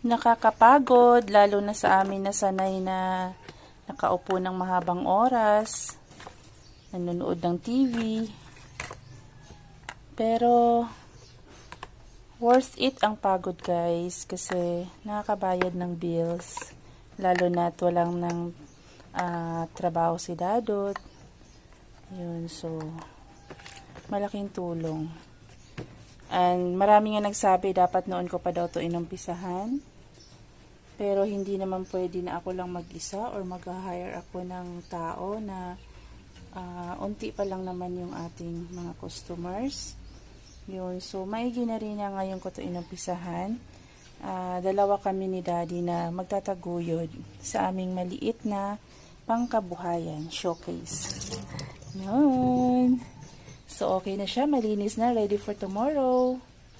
Nakakapagod, lalo na sa amin na sanay na nakaupo ng mahabang oras, nanonood ng TV. Pero, worth it ang pagod guys, kasi nakakabayad ng bills. Lalo na't walang ng trabaho si Dadot. Yun, so, malaking tulong. And marami nga nagsabi, dapat noon ko pa daw to inumpisahan. Pero hindi naman pwede na ako lang mag-isa or mag-hire ako ng tao na unti pa lang naman yung ating mga customers. Yun, so maigi na rin na ngayon ko to inumpisahan. Dalawa kami ni Daddy na magtataguyod sa aming maliit na pangkabuhayan showcase. Yun. So okay na siya, malinis na, ready for tomorrow.